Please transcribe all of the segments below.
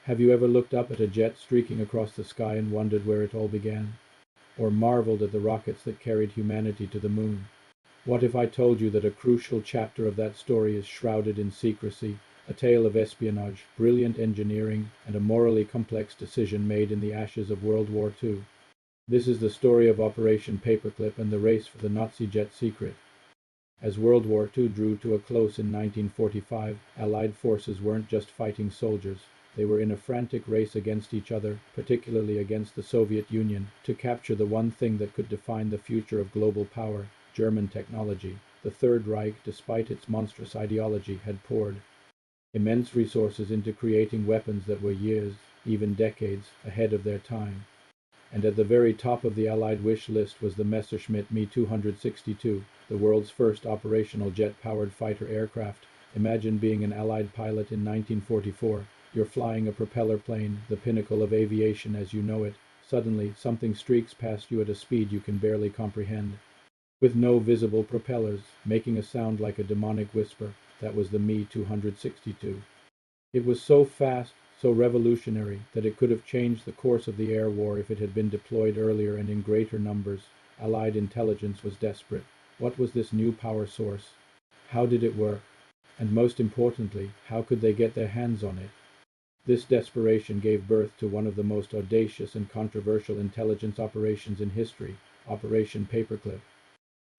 Have you ever looked up at a jet streaking across the sky and wondered where it all began? Or marveled at the rockets that carried humanity to the moon? What if I told you that a crucial chapter of that story is shrouded in secrecy, a tale of espionage, brilliant engineering, and a morally complex decision made in the ashes of World War II? This is the story of Operation Paperclip and the race for the Nazi jet secret. As World War II drew to a close in 1945, Allied forces weren't just fighting soldiers. They were in a frantic race against each other, particularly against the Soviet Union, to capture the one thing that could define the future of global power: German technology. The Third Reich, despite its monstrous ideology, had poured immense resources into creating weapons that were years, even decades, ahead of their time. And at the very top of the Allied wish list was the Messerschmitt Me 262, the world's first operational jet-powered fighter aircraft. Imagine being an Allied pilot in 1944. You're flying a propeller plane, the pinnacle of aviation as you know it. Suddenly, something streaks past you at a speed you can barely comprehend. With no visible propellers, making a sound like a demonic whisper. That was the Me 262. It was so fast, so revolutionary, that it could have changed the course of the air war if it had been deployed earlier and in greater numbers. Allied intelligence was desperate. What was this new power source? How did it work? And most importantly, how could they get their hands on it? This desperation gave birth to one of the most audacious and controversial intelligence operations in history, Operation Paperclip.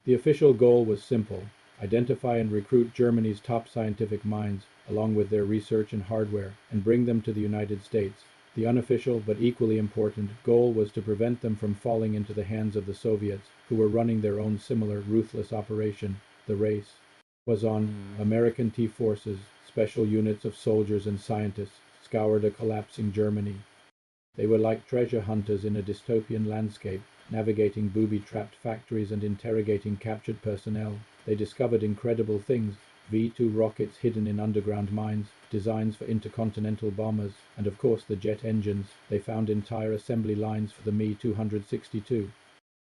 The official goal was simple: identify and recruit Germany's top scientific minds, along with their research and hardware, and bring them to the United States. The unofficial, but equally important, goal was to prevent them from falling into the hands of the Soviets, who were running their own similar ruthless operation. The race was on. American T-forces, special units of soldiers and scientists, scoured a collapsing Germany. They were like treasure hunters in a dystopian landscape, navigating booby-trapped factories and interrogating captured personnel. They discovered incredible things: V-2 rockets hidden in underground mines, designs for intercontinental bombers, and of course the jet engines. They found entire assembly lines for the Me 262,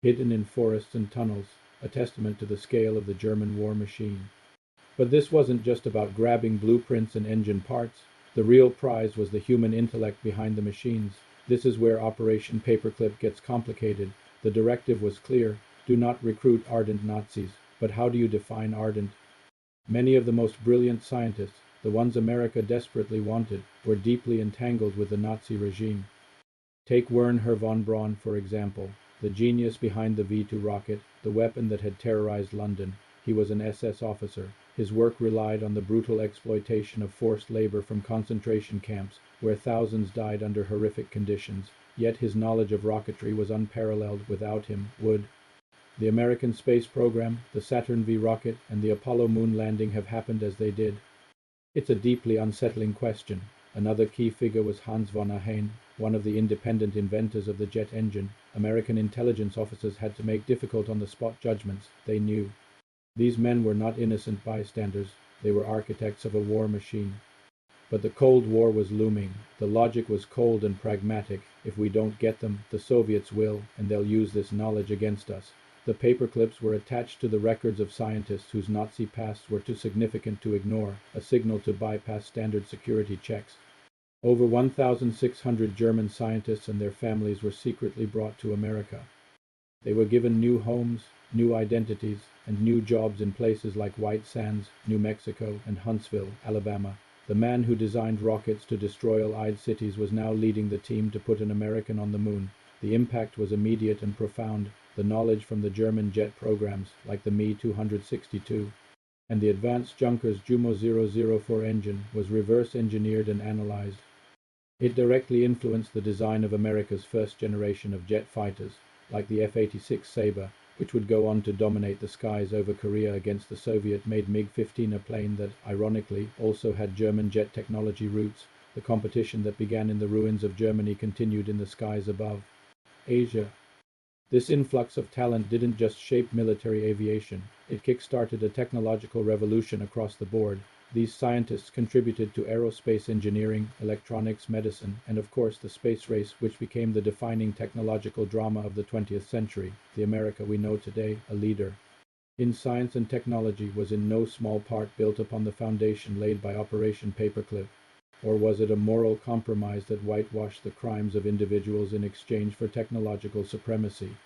hidden in forests and tunnels, a testament to the scale of the German war machine. But this wasn't just about grabbing blueprints and engine parts. The real prize was the human intellect behind the machines. This is where Operation Paperclip gets complicated. The directive was clear: do not recruit ardent Nazis. But how do you define ardent? Many of the most brilliant scientists, the ones America desperately wanted, were deeply entangled with the Nazi regime. Take Wernher von Braun, for example, the genius behind the V-2 rocket, the weapon that had terrorized London. He was an SS officer. His work relied on the brutal exploitation of forced labor from concentration camps, where thousands died under horrific conditions. Yet his knowledge of rocketry was unparalleled. Without him, would the American space program, the Saturn V rocket, and the Apollo moon landing have happened as they did? It's a deeply unsettling question. Another key figure was Hans von Ahane, one of the independent inventors of the jet engine. American intelligence officers had to make difficult on-the-spot judgments. They knew these men were not innocent bystanders. They were architects of a war machine. But the Cold War was looming. The logic was cold and pragmatic. If we don't get them, the Soviets will, and they'll use this knowledge against us. The paperclips were attached to the records of scientists whose Nazi pasts were too significant to ignore, a signal to bypass standard security checks. Over 1,600 German scientists and their families were secretly brought to America. They were given new homes, new identities, and new jobs in places like White Sands, New Mexico, and Huntsville, Alabama. The man who designed rockets to destroy Allied cities was now leading the team to put an American on the moon. The impact was immediate and profound. The knowledge from the German jet programs, like the Me 262, and the advanced Junkers Jumo 004 engine, was reverse engineered and analyzed. It directly influenced the design of America's first generation of jet fighters, like the F-86 Sabre, which would go on to dominate the skies over Korea against the Soviet-made MiG-15, a plane that, ironically, also had German jet technology roots. The competition that began in the ruins of Germany continued in the skies above Asia. This influx of talent didn't just shape military aviation, it kick-started a technological revolution across the board. These scientists contributed to aerospace engineering, electronics, medicine, and of course the space race, which became the defining technological drama of the 20th century. The America we know today, a leader in science and technology, was in no small part built upon the foundation laid by Operation Paperclip. Or was it a moral compromise that whitewashed the crimes of individuals in exchange for technological supremacy?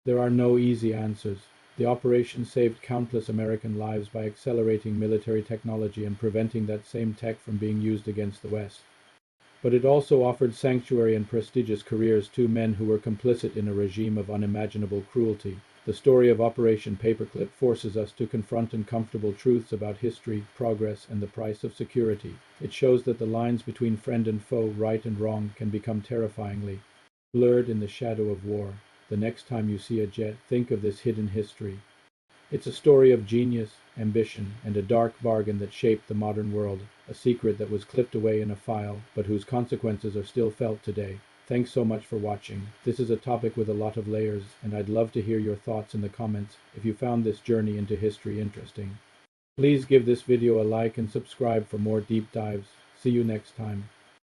There are no easy answers. The operation saved countless American lives by accelerating military technology and preventing that same tech from being used against the West. But it also offered sanctuary and prestigious careers to men who were complicit in a regime of unimaginable cruelty. The story of Operation Paperclip forces us to confront uncomfortable truths about history, progress, and the price of security. It shows that the lines between friend and foe, right and wrong, can become terrifyingly blurred in the shadow of war. The next time you see a jet, think of this hidden history. It's a story of genius, ambition, and a dark bargain that shaped the modern world, a secret that was clipped away in a file, but whose consequences are still felt today. Thanks so much for watching. This is a topic with a lot of layers, and I'd love to hear your thoughts in the comments if you found this journey into history interesting. Please give this video a like and subscribe for more deep dives. See you next time.